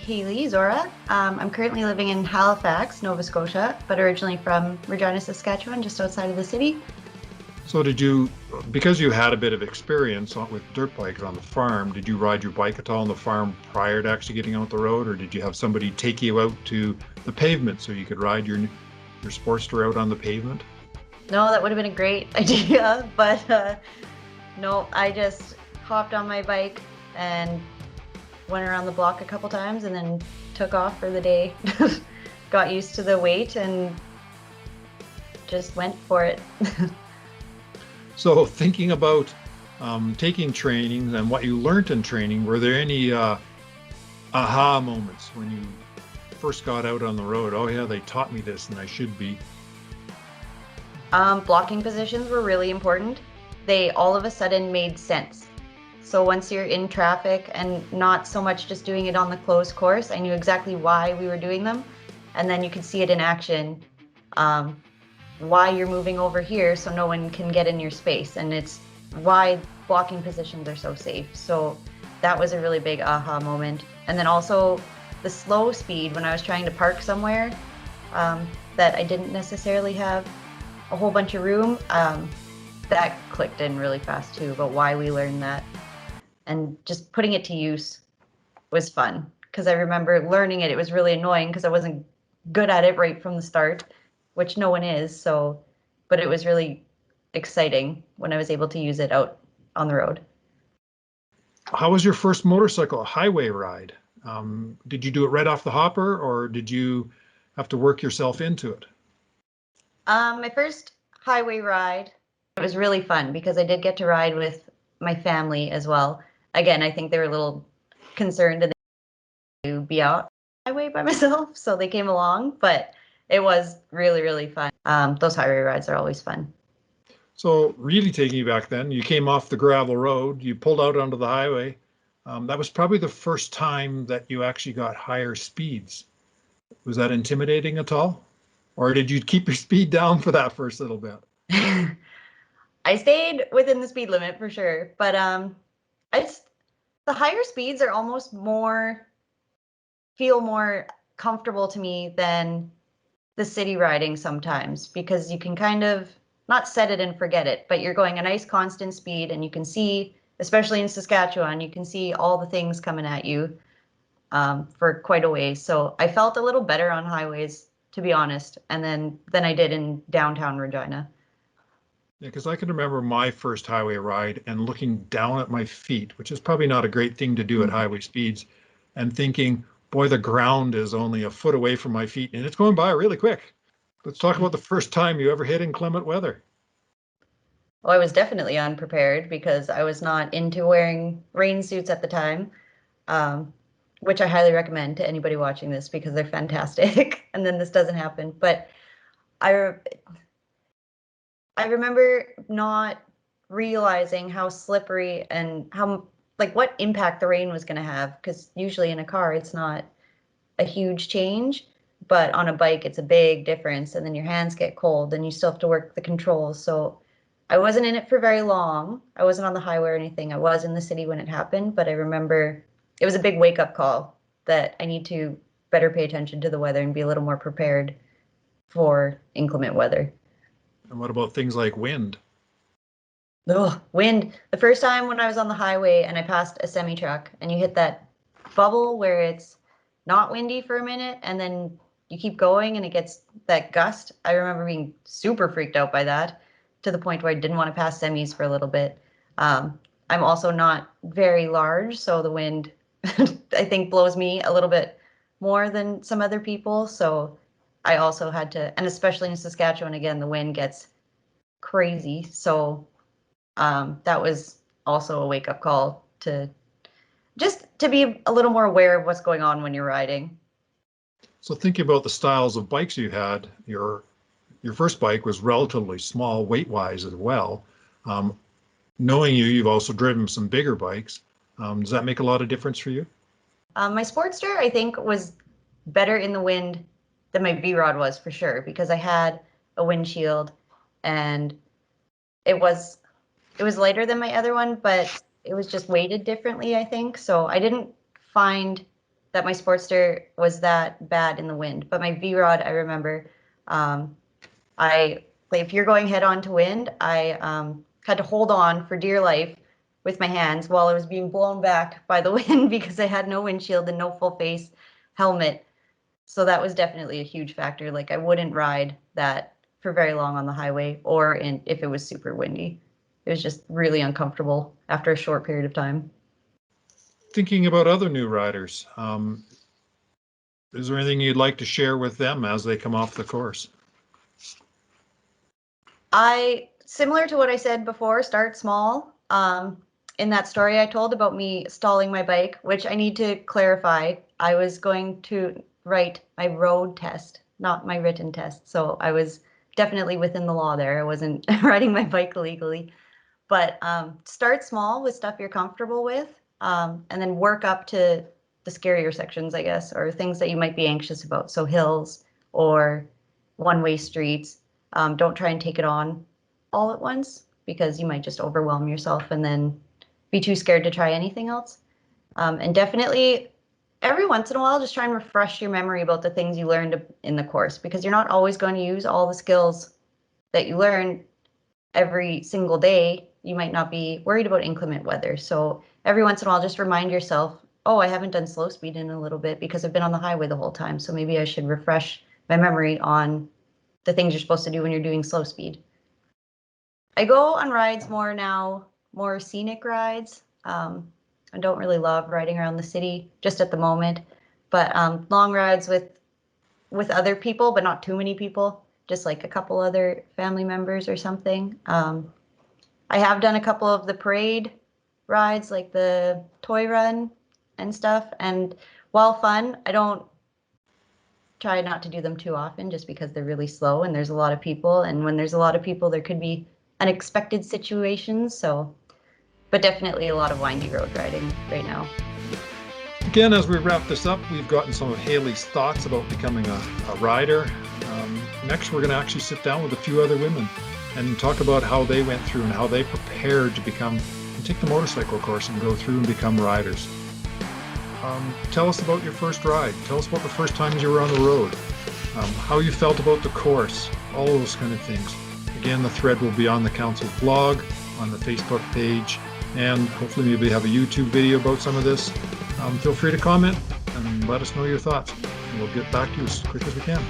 Haley Zora. I'm currently living in Halifax, Nova Scotia, but originally from Regina, Saskatchewan, just outside of the city. So did you, because you had a bit of experience with dirt bikes on the farm, did you ride your bike at all on the farm prior to actually getting out the road, or did you have somebody take you out to the pavement so you could ride your Sportster out on the pavement? No, that would have been a great idea, but no, I just hopped on my bike and went around the block a couple times and then took off for the day. Got used to the weight and just went for it. So thinking about taking trainings and what you learned in training, were there any aha moments when you first got out on the road? Oh yeah, they taught me this and I should be. Blocking positions were really important. They all of a sudden made sense. So once you're in traffic and not so much just doing it on the closed course, I knew exactly why we were doing them. And then you could see it in action, why you're moving over here so no one can get in your space. And it's why blocking positions are so safe. So that was a really big aha moment. And then also the slow speed when I was trying to park somewhere that I didn't necessarily have a whole bunch of room, that clicked in really fast too, about why we learned that. And just putting it to use was fun, because I remember learning it. It was really annoying because I wasn't good at it right from the start, which no one is. So, but it was really exciting when I was able to use it out on the road. How was your first motorcycle highway ride? Did you do it right off the hopper, or did you have to work yourself into it? My first highway ride, it was really fun because I did get to ride with my family as well. Again, I think they were a little concerned and to be out highway by myself, so they came along, but it was really, really fun. Those highway rides are always fun. So really taking you back then, you came off the gravel road, you pulled out onto the highway. That was probably the first time that you actually got higher speeds. Was that intimidating at all? Or did you keep your speed down for that first little bit? I stayed within the speed limit for sure, but the higher speeds are almost feel more comfortable to me than the city riding sometimes, because you can kind of not set it and forget it, but you're going a nice constant speed and you can see, especially in Saskatchewan, you can see all the things coming at you for quite a ways. So I felt a little better on highways, to be honest, and than I did in downtown Regina. Yeah, because I can remember my first highway ride and looking down at my feet, which is probably not a great thing to do at highway speeds, and thinking, boy, the ground is only a foot away from my feet and it's going by really quick. Let's talk about the first time you ever hit inclement weather. Well, I was definitely unprepared because I was not into wearing rain suits at the time, which I highly recommend to anybody watching this because they're fantastic. And then this doesn't happen. But I remember not realizing how slippery and how, like, what impact the rain was going to have, because usually in a car it's not a huge change, but on a bike it's a big difference, and then your hands get cold and you still have to work the controls. So I wasn't in it for very long. I wasn't on the highway or anything. I was in the city when it happened, but I remember it was a big wake-up call that I need to better pay attention to the weather and be a little more prepared for inclement weather. And what about things like wind? Oh, wind. The first time when I was on the highway and I passed a semi truck and you hit that bubble where it's not windy for a minute and then you keep going and it gets that gust. I remember being super freaked out by that, to the point where I didn't want to pass semis for a little bit. I'm also not very large, so the wind I think blows me a little bit more than some other people. So I also had to, and especially in Saskatchewan, again, the wind gets crazy. So that was also a wake-up call to just to be a little more aware of what's going on when you're riding. So thinking about the styles of bikes you had, your first bike was relatively small weight-wise as well. Knowing you've also driven some bigger bikes. Does that make a lot of difference for you? My Sportster, I think, was better in the wind than my V-Rod was for sure, because I had a windshield and it was lighter than my other one, but it was just weighted differently, I think. So I didn't find that my Sportster was that bad in the wind. But my V-Rod, I remember, if you're going head on to wind, I had to hold on for dear life with my hands while I was being blown back by the wind because I had no windshield and no full face helmet. So that was definitely a huge factor. Like I wouldn't ride that for very long on the highway or if it was super windy. It was just really uncomfortable after a short period of time. Thinking about other new riders, is there anything you'd like to share with them as they come off the course? Similar to what I said before, start small. In that story I told about me stalling my bike, which I need to clarify, I was going to write my road test, not my written test. So I was definitely within the law there. I wasn't riding my bike illegally. But start small with stuff you're comfortable with, and then work up to the scarier sections, I guess, or things that you might be anxious about. So hills or one-way streets. Don't try and take it on all at once because you might just overwhelm yourself and then be too scared to try anything else. And definitely every once in a while, just try and refresh your memory about the things you learned in the course because you're not always going to use all the skills that you learn every single day. You might not be worried about inclement weather. So every once in a while, just remind yourself, oh, I haven't done slow speed in a little bit because I've been on the highway the whole time. So maybe I should refresh my memory on the things you're supposed to do when you're doing slow speed. I go on rides more now, more scenic rides. I don't really love riding around the city just at the moment, but long rides with other people, but not too many people, just like a couple other family members or something. I have done a couple of the parade rides, like the toy run and stuff. And while fun, I don't try not to do them too often just because they're really slow and there's a lot of people. And when there's a lot of people, there could be unexpected situations. So, but definitely a lot of windy road riding right now. Again, as we wrap this up, we've gotten some of Haley's thoughts about becoming a rider. Next, we're going to actually sit down with a few other women and talk about how they went through and how they prepared to take the motorcycle course and go through and become riders. Tell us about your first ride. Tell us about the first times you were on the road, how you felt about the course, all those kind of things. Again, the thread will be on the council's blog, on the Facebook page, and hopefully maybe have a YouTube video about some of this. Feel free to comment and let us know your thoughts. And we'll get back to you as quick as we can.